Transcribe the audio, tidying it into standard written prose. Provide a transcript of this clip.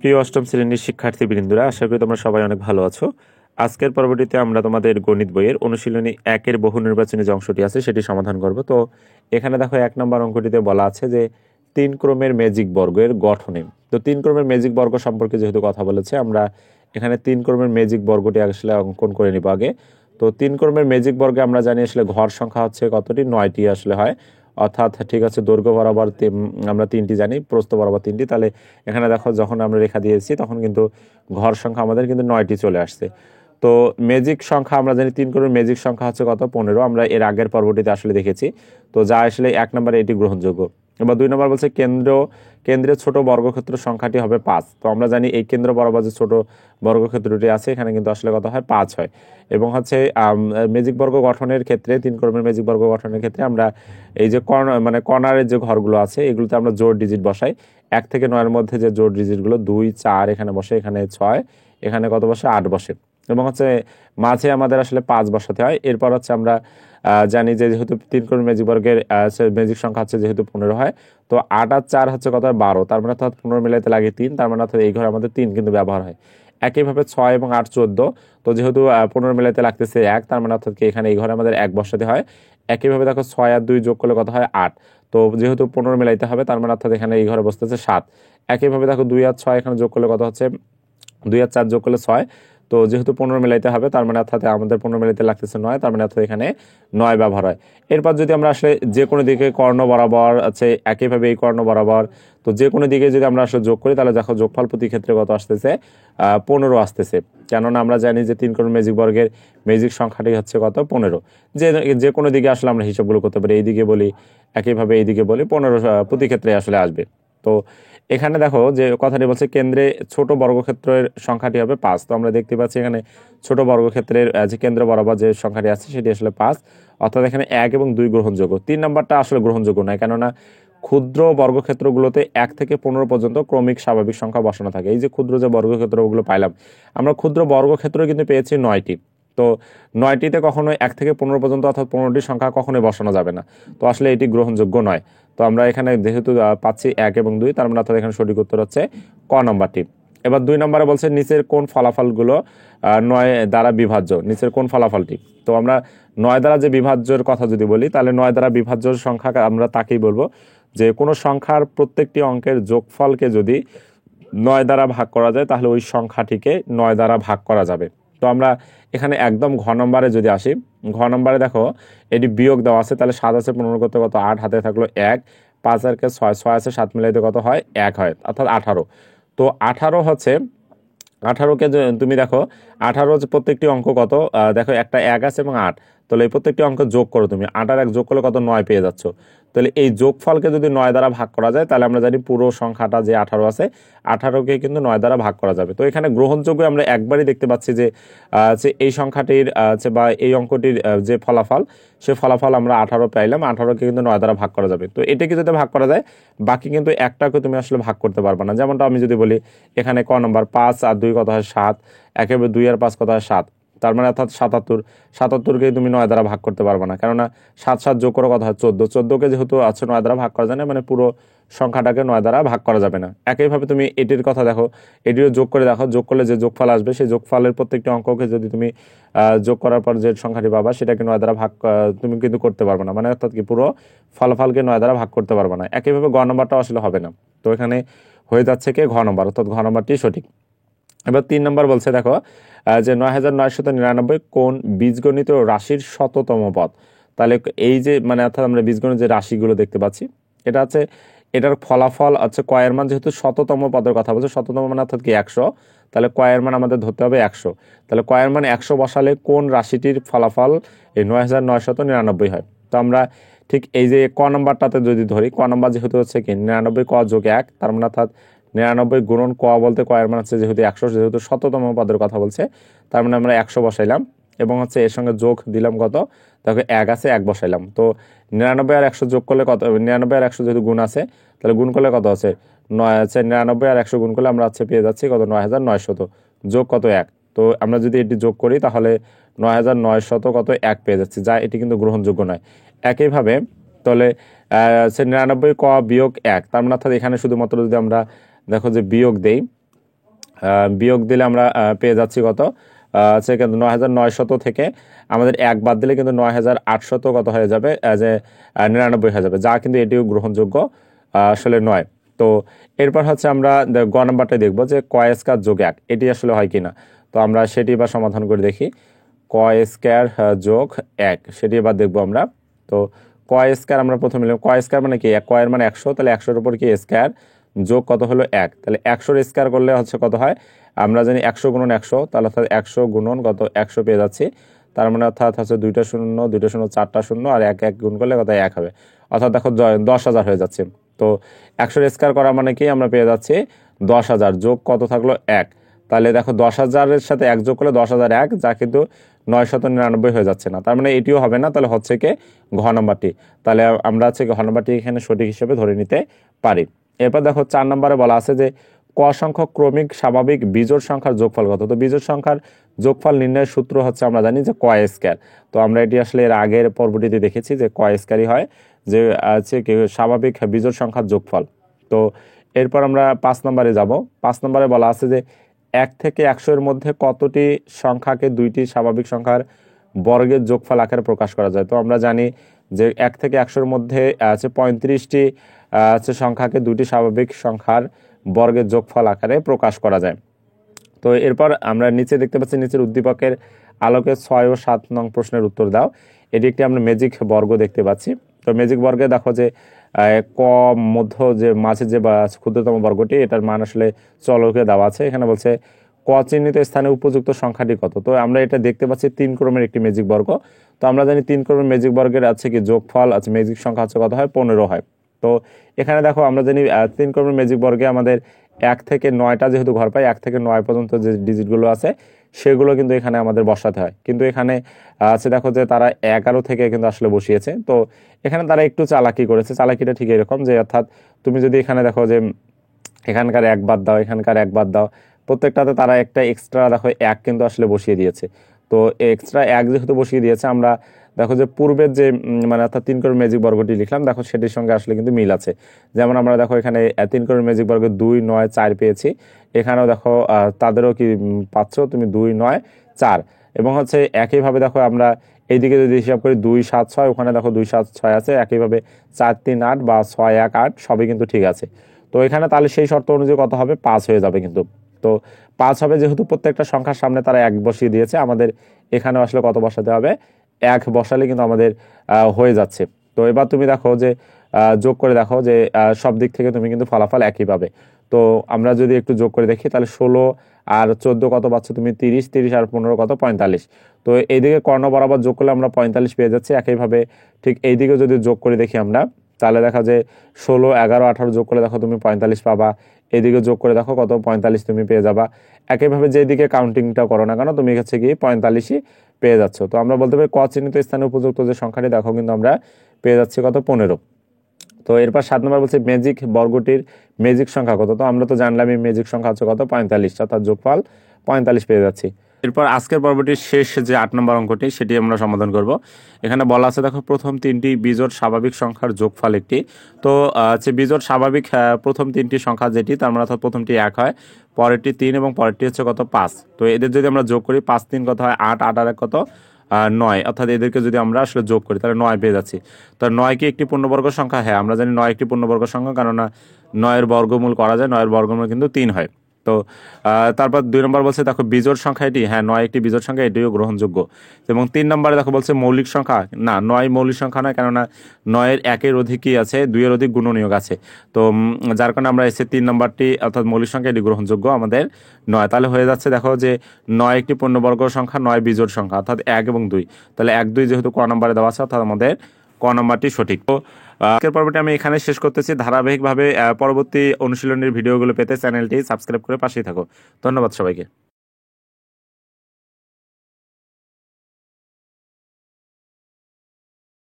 প্রিয় অষ্টম শ্রেণীর শিক্ষার্থীবৃন্দরা, আশা করি তোমরা সবাই অনেক ভালো আছো। আজকের পর্বটিতে আমরা তোমাদের গণিত বইয়ের অনুশীলনী একের বহু নির্বাচনী যে অংশটি আছে সেটি সমাধান করব। তো এখানে দেখো 1 নম্বর অঙ্কটিতে বলা আছে যে 3 ক্রমের ম্যাজিক বর্গের গঠনে। তো 3 ক্রমের ম্যাজিক বর্গ সম্পর্কে যেহেতু কথা বলেছে, আমরা এখানে 3 ক্রমের ম্যাজিক বর্গটি আসলে অঙ্কন করে নিব আগে। তো 3 ক্রমের ম্যাজিক বর্গে আমরা জানি আসলে ঘর সংখ্যা হচ্ছে কতটি, 9টি আসলে হয়। অর্থাৎ ঠিক আছে, দৈর্ঘ্য বরাবর আমরা 3টি জানি, প্রস্থ বরাবর 3টি। তাহলে এখানে দেখো যখন আমরা রেখা দিয়েছি তখন কিন্তু ঘর সংখ্যা আমাদের কিন্তু 9টি চলে আসছে। তো ম্যাজিক সংখ্যা আমরা জানি 3 ক্রমের ম্যাজিক সংখ্যা হচ্ছে কত, 15। আমরা এর আগের পর্বটিতে আসলে দেখেছি। তো যা আসলে 1 নম্বরে এটি গ্রহণযোগ্য। এবার 2 নম্বর বলছে কেন্দ্রের ছোট বর্গক্ষেত্র সংখ্যাটি হবে 5। তো আমরা জানি এই কেন্দ্র বরাবর যে ছোট বর্গক্ষেত্রটি আছে এখানে কিন্তু আসলে কত হয়, 5 হয়। এবং হচ্ছে ম্যাজিক বর্গ গঠনের ক্ষেত্রে 3 ক্রমের ম্যাজিক বর্গ গঠনের ক্ষেত্রে আমরা এই যে কর্নারের যে ঘরগুলো আছে এগুলোতে আমরা জোড় ডিজিট বসাই। 1 থেকে 9-এর মধ্যে যে জোড় ডিজিটগুলো 2, 4 এখানে বসে, এখানে 6, এখানে কত বসে, 8 বসে। এবং হচ্ছে মাঝে আমাদের আসলে 5 বসাতে হয়। এরপর হচ্ছে আমরা জানি যে যেহেতু 3 ক্রমের ম্যাজিক বর্গের ম্যাজিক সংখ্যা হচ্ছে যেহেতু 15 হয়, তো 8 আর 4 হচ্ছে কত, 12। তার মানে অর্থাৎ 15 মিলাইতে লাগে 3, তার মানে অর্থাৎ এই ঘরে আমাদের 3 কিন্তু ব্যবহার হয়। একইভাবে 6 এবং 8 14। তো যেহেতু 15 মিলাইতে লাগতেছে 1, তার মানে অর্থাৎ কি এখানে এই ঘরে আমাদের 1 বসাতে হয়। একইভাবে দেখো 6 আর 2 যোগ করলে কত হয়, 8। তো যেহেতু 15 মিলাইতে হবে, তার মানে অর্থাৎ এখানে এই ঘরে বসতেছে 7। একইভাবে দেখো 2 আর 6 এখানে যোগ করলে কত হচ্ছে, 2 আর 4 যোগ করলে 6। তো যেহেতু 15 মিলাইতে হবে, তার মানে অর্থাৎ আমাদের 15 মিলাইতে লাগতেছে 9, তার মানে অর্থাৎ এখানে 9 ব্যবহার হয়। এরপর যদি আমরা আসলে যে কোনো দিকে কর্ণ বরাবর আছে, একইভাবে এই কর্ণ বরাবর, তো যে কোনো দিকে যদি আমরা আসলে যোগ করি তাহলে দেখো যোগফল প্রতি ক্ষেত্রে কত আসতেছে, 15 আসতেছে। কেননা আমরা জানি যে 3 ক্রমের ম্যাজিক বর্গের ম্যাজিক সংখ্যাটি হচ্ছে কত, 15। যে কোনো দিকে আসলে আমরা হিসাবগুলো করতে পারি, এইদিকে বলি একইভাবে এইদিকে বলি, 15 প্রতি ক্ষেত্রে আসলে আসবে। তো এখানে দেখো যে কথাটি বলছে কেন্দ্রে ছোট বর্গক্ষেত্রের সংখ্যাটি হবে 5। তো আমরা দেখতে পাচ্ছি এখানে ছোট বর্গক্ষেত্রের যে কেন্দ্র বরাবর যে সংখ্যাটি আছে সেটি আসলে 5। অর্থাৎ এখানে 1 এবং 2 গ্রহণযোগ্য। 3 নম্বরটা আসলে গ্রহণযোগ্য নয়, কেননা ক্ষুদ্র বর্গক্ষেত্রগুলোতে 1 থেকে 15 পর্যন্ত ক্রমিক স্বাভাবিক সংখ্যা বসানো থাকে। এই যে ক্ষুদ্র যে বর্গক্ষেত্রগুলো পাইলাম, আমরা ক্ষুদ্র বর্গক্ষেত্র কিন্তু পেয়েছি 9টি। তো 9টিতে কখনোই 1 থেকে 15 পর্যন্ত অর্থাৎ 15টি সংখ্যা কখনোই বসানো যাবে না। তো আসলে এটি গ্রহণযোগ্য নয়। তো আমরা এখানে যেহেতু পাচ্ছি 1 এবং 2, তার মানে অর্থাৎ এখানে সঠিক উত্তর হচ্ছে ক নম্বরটি। এবার 2 নম্বরে বলছে নিচের কোন ফলাফলগুলো 9 দ্বারা বিভাজ্য, নিচের কোন ফলাফলটি। তো আমরা 9 দ্বারা যে বিভাজ্যের কথা যদি বলি, তাহলে 9 দ্বারা বিভাজ্য সংখ্যা আমরা তাকেই বলবো যে কোনো সংখ্যার প্রত্যেকটি অঙ্কের যোগফলকে যদি 9 দ্বারা ভাগ করা যায় তাহলে ওই সংখ্যাটিকে 9 দ্বারা ভাগ করা যাবে। তো আমরা এখানে একদম ঘ নম্বরে যদি আসি, ঘ নম্বরে দেখো এটি বিয়োগ দেওয়া আছে। তাহলে 7 আছে 15 করতে কত, 8, হাতে থাকলো 1, 5 আর 6, 6 আছে 7 মিলাইতে কত হয়, 1 হয়, অর্থাৎ 18। তো 18 হচ্ছে, 18কে তুমি দেখো 18 হচ্ছে প্রত্যেকটি অঙ্ক কত, দেখো একটা 1 আছে এবং 8। তাহলে এই প্রত্যেকটি অঙ্ক যোগ করো তুমি, 8 আর 1 যোগ করলে কত, 9 পেয়ে যাচ্ছ। তাহলে এই যোগফলকে যদি 9 দ্বারা ভাগ করা যায় তাহলে আমরা জানি পুরো সংখ্যাটা যে 18 আছে, 18কে কিন্তু 9 দ্বারা ভাগ করা যাবে। তো এখানে গ্রহণযোগ্য আমরা একবারই দেখতে পাচ্ছি যে এই সংখ্যাটির বা এই অঙ্কটির যে ফলাফল, সে ফলাফল আমরা 18 পাইলাম, 18কে কিন্তু 9 দ্বারা ভাগ করা যাবে। তো এটাকে যদি ভাগ করা যায়, বাকি কিন্তু একটাকে তুমি আসলে ভাগ করতে পারবে না। যেমনটা আমি যদি বলি এখানে ক নম্বর 5 আর 2 কত হয়, 7, একেবারে 2 আর 5 কত হয়, 7। তার মানে অর্থাৎ 77, 77কে তুমি 9 দ্বারা ভাগ করতে পারবে না, কেননা 7 7 যোগ করে কত হয়, 14, 14কে যেহেতু আছে 9 দ্বারা ভাগ করা যায় না, মানে পুরো সংখ্যাটাকে 9 দ্বারা ভাগ করা যাবে না। একইভাবে তুমি এটির কথা দেখো, এটিও যোগ করে দেখো, যোগ করলে যে যোগফল আসবে সেই যোগফলের প্রত্যেকটি অঙ্ককে যদি তুমি যোগ করার পর যে সংখ্যাটি পাবা সেটাকে 9 দ্বারা ভাগ তুমি কিন্তু করতে পারবে না, মানে অর্থাৎ কি পুরো ফলাফলকে 9 দ্বারা ভাগ করতে পারবে না। একইভাবে গ নম্বরটাও আসলে হবে না। তো এখানে হয়ে যাচ্ছে কি ঘ নম্বর, অর্থাৎ ঘ নম্বরটি সঠিক। এবার 3 নম্বর বলছে দেখো যে 9999 কোন বীজগণিত রাশির শততম পদ। তাহলে এই যে মানে অর্থাৎ আমরা বীজগণিত যে রাশিগুলো দেখতে পাচ্ছি, এটা আছে, এটার ফলাফল আছে কয়ের মান, যেহেতু শততম পদের কথা বলছে, শততম মানে অর্থাৎ কি 100, তাহলে কয়ের মান আমাদের ধরতে হবে 100। তাহলে কয়ের মান 100 বসালে কোন রাশিটির ফলাফল এই 9999 হয়। তো আমরা ঠিক এই যে ক নম্বরটাতে যদি ধরি, ক নম্বর যেহেতু হচ্ছে কি 99 ক যোগ 1, তার মানে অর্থাৎ 99 গুণন ক বলতে কয়ের মান হচ্ছে যেহেতু 100, যেহেতু শততম পদের কথা বলছে, তার মানে আমরা 100 বসাইলাম এবং হচ্ছে এর সঙ্গে যোগ দিলাম কত, দেখো 1 আছে 1 বসাইলাম। তো 99 আর 100 যোগ করলে কত, 99 আর 100 যেহেতু গুণ আছে, তাহলে গুণ করলে কত আছে, 9 আছে, 99 আর 100 গুণ করলে আমরা হচ্ছে পেয়ে যাচ্ছি কত, 9900, যোগ কত 1। তো আমরা যদি এটি যোগ করি তাহলে 9900 কত 1 পেয়ে যাচ্ছি, যা এটি কিন্তু গ্রহণযোগ্য নয়। একইভাবে তাহলে 99 ক বিয়োগ 1, তার মানে অর্থাৎ এখানে শুধুমাত্র যদি আমরা দেখো যে বিয়োগ দেই, বিয়োগ দিলে আমরা পেয়ে যাচ্ছি কত হচ্ছে কিন্তু 9,900 থেকে আমাদের এক বাদ দিলে কিন্তু 9,800 কত হয়ে যাবে, যে 99 হয়ে যাবে, যা কিন্তু এটিও গ্রহণযোগ্য আসলে নয়। তো এরপর হচ্ছে আমরা গ নাম্বারটা দেখবো যে ক স্কয়ার যোগ 1 এটি আসলে হয় কিনা। তো আমরা সেটি এবার সমাধান করে দেখি। ক স্কয়ার যোগ 1 সেটি এবার দেখবো আমরা। তো ক স্কয়ার আমরা প্রথমে নিলাম, ক স্কয়ার মানে কি, ক এর মানে 100, তাহলে 100-র উপর কি স্কয়ার যোগ কত হলো 1, তাহলে 100-র স্কয়ার করলে হচ্ছে কত হয়, আমরা জানি 100 গুণন 100, তাহলে অর্থাৎ 100 গুণন কত 100 পেয়ে যাচ্ছি। তার মানে অর্থাৎ হচ্ছে 2টা শূন্য 2টা শূন্য 4টা শূন্য আর 1 1 গুণ করলে কত 1 হবে, অর্থাৎ দেখো 10,000 হয়ে যাচ্ছে। তো 100-র স্কয়ার করা মানে কি, আমরা পেয়ে যাচ্ছি 10,000 যোগ কত থাকলো 1, তাহলে দেখো 10,000-এর সাথে 1 যোগ করলে 10,001, যা কিন্তু 999 হয়ে যাচ্ছে না, তার মানে এটিও হবে না, তাহলে হচ্ছে কি ঘ নাম্বারটি। তাহলে আমরা হচ্ছে ঘ নাম্বারটি এখানে সঠিক হিসেবে ধরে নিতে পারি। এরপর দেখো 4 নম্বরে বলা আছে যে ক সংখ্যক ক্রমিক স্বাভাবিক বিজোড় সংখ্যার যোগফল কত। তো বিজোড় সংখ্যার যোগফল নির্ণয়ের সূত্র হচ্ছে আমরা জানি যে ক স্কয়ার। তো আমরা এটি আসলে এর আগের পর্বটিতে দেখেছি যে ক স্কয়ারই হয় যে আছে কি স্বাভাবিক বিজোড় সংখ্যার যোগফল। তো এরপর আমরা 5 নম্বরে যাব। 5 নম্বরে বলা আছে যে 1 থেকে 100 এর মধ্যে কতটি সংখ্যাকে দুইটি স্বাভাবিক সংখ্যার বর্গের যোগফল আকারে প্রকাশ করা যায়। তো আমরা জানি যে 1 থেকে 100 এর মধ্যে আছে 35টি আছে সংখ্যাকে দুইটি স্বাভাবিক সংখ্যার বর্গের যোগফল আকারে প্রকাশ করা যায়। তো এরপর আমরা নিচে দেখতে পাচ্ছি, নিচের উদ্দীপকের আলোকে 6 ও 7 নং প্রশ্নের উত্তর দাও। এটি একটি আমরা ম্যাজিক বর্গ দেখতে পাচ্ছি। তো ম্যাজিক বর্গে দেখো যে ক মধ্য যে মাঝে যে ক্ষুদ্রতম বর্গটি, এটার মান আসলে চলকে দেওয়া আছে। এখানে বলছে ক চিহ্নিত স্থানে উপযুক্ত সংখ্যাটি কত। তো আমরা এটা দেখতে পাচ্ছি 3 ক্রমের একটি ম্যাজিক বর্গ। তো আমরা জানি 3 ক্রমের ম্যাজিক বর্গের আছে কি যোগফল আছে ম্যাজিক সংখ্যা হচ্ছে কত হয়, 15 হয়। তো এখানে দেখো আমরা জানি 3 ক্রমের ম্যাজিক বর্গে আমাদের 1 থেকে 9টা যেহেতু ঘর পাই, 1 থেকে 9 পর্যন্ত যে ডিজিটগুলো আছে সেগুলো কিন্তু এখানে আমাদের বসাতে হয়। কিন্তু এখানে আছে দেখো যে তারা 11 থেকে কিন্তু আসলে বসিয়েছে। তো এখানে তারা একটু চালাকি করেছে। চালাকিটা ঠিক এরকম যে অর্থাৎ তুমি যদি এখানে দেখো যে এখানকার 1 বাদ দাও, এখানকার 1 বাদ দাও, প্রত্যেকটাতে তারা একটা এক্সট্রা দেখো 1 কিন্তু আসলে বসিয়ে দিয়েছে। তো এক্সট্রা 1 যেহেতু বসিয়ে দিয়েছে, আমরা দেখো যে পূর্বের যে মানে অর্থাৎ 3 ক্রমের ম্যাজিক বর্গটি লিখলাম, দেখো সেটির সঙ্গে আসলে কিন্তু মিল আছে। যেমন আমরা দেখো এখানে 3 ক্রমের ম্যাজিক বর্গে 2 9 4 পেয়েছি, এখানেও দেখো তাদেরও কি পাচ্ছ তুমি 2 9 4, এবং হচ্ছে একইভাবে দেখো আমরা এইদিকে যদি হিসাব করি 2 7 6, ওখানে দেখো 2 7 6 আছে, একইভাবে 4 3 8 বা 6 1 8 সবই কিন্তু ঠিক আছে। তো এখানে তাহলে সেই শর্ত অনুযায়ী কত হবে, 5 হয়ে যাবে কিন্তু। তো 5 হবে, যেহেতু প্রত্যেকটা সংখ্যার সামনে তারা 1 বসিয়ে দিয়েছে, আমাদের এখানেও আসলে কত বসাতে হবে, 1 বসালে কিন্তু আমাদের হয়ে যাচ্ছে। তো এবার তুমি দেখো যে যোগ করে দেখো যে সব দিক থেকে তুমি কিন্তু ফলাফল একই পাবে। তো আমরা যদি একটু যোগ করে দেখি, তাহলে 16 আর 14 কত পাচ্ছ তুমি, 30, 30 আর 15 কত 45। তো এইদিকে কর্ণ বরাবর যোগ করলে আমরা 45 পেয়ে যাচ্ছি। একইভাবে ঠিক এইদিকে যদি যোগ করে দেখি আমরা, তাহলে দেখা যায় 16 11 18 যোগ করে দেখো তুমি 45 পাবা। এদিকে যোগ করে দেখো কত 45 তুমি পেয়ে যাবা। একইভাবে যেদিকে কাউন্টিংটা করো না কেন, তুমি হচ্ছে কি 45ই পেয়ে যাচ্ছ। তো আমরা বলতে পারি ক চিহ্নিত স্থানে উপযুক্ত যে সংখ্যাটি দেখো কিন্তু আমরা পেয়ে যাচ্ছি কত 15। তো এরপর 7 নম্বর বলছে ম্যাজিক বর্গটির ম্যাজিক সংখ্যা কত। তো আমরা তো জানলাম এই ম্যাজিক সংখ্যা হচ্ছে কত 45, অর্থাৎ যোগফল 45 পেয়ে যাচ্ছি। এরপর আজকের পর্বটির শেষ যে 8 নম্বর অঙ্কটি সেটি আমরা সমাধান করব। এখানে বলা আছে দেখো প্রথম 3টি বিজোড় স্বাভাবিক সংখ্যার যোগফল একটি। তো যে বিজোড় স্বাভাবিক প্রথম 3টি সংখ্যা যেটি, তার মানে অর্থাৎ প্রথমটি 1 হয়, পরেরটি 3 এবং পরেরটি হচ্ছে কত 5। তো এদের যদি আমরা যোগ করি 5 3 কত হয় 8, 8 আর 1 কত 9, অর্থাৎ এদেরকে যদি আমরা আসলে যোগ করি তাহলে 9 পেয়ে যাচ্ছি। তো 9 কি একটি পূর্ণবর্গ সংখ্যা? হ্যাঁ, আমরা জানি 9 একটি পূর্ণবর্গ সংখ্যা, কেননা 9 এর বর্গমূল করা যায়, 9 এর বর্গমূল কিন্তু 3 হয়। তো তারপর 2 নম্বর বলছে দেখো বিজোড় সংখ্যা এটি, হ্যাঁ 9 একটি বিজোড় সংখ্যা, এটিও গ্রহণযোগ্য। এবং 3 নম্বরে দেখো বলছে মৌলিক সংখ্যা, না 9 মৌলিক সংখ্যা নয়, কেননা 9 এর 1 এর অধিক কি আছে, 2 এর অধিক গুণনীয়ক আছে। তো যার কারণে আমরা এসে 3 নম্বরটি অর্থাৎ মৌলিক সংখ্যা এটি গ্রহণযোগ্য আমাদের 9। তাহলে হয়ে যাচ্ছে দেখো যে 9 একটি পূর্ণবর্গ সংখ্যা, 9 বিজোড় সংখ্যা, অর্থাৎ 1 এবং 2। তাহলে 1 2 যেহেতু ক নম্বরে দেওয়া আছে, অর্থাৎ আমাদের ক নম্বরটি সঠিক। তো আজকের পর্বটি আমি এখানে শেষ করতেছি। ধারাবাহিকভাবে পরবর্তী অনুশীলনের ভিডিওগুলো পেতে চ্যানেলটি সাবস্ক্রাইব করে পাশেই থাকো। ধন্যবাদ সবাইকে।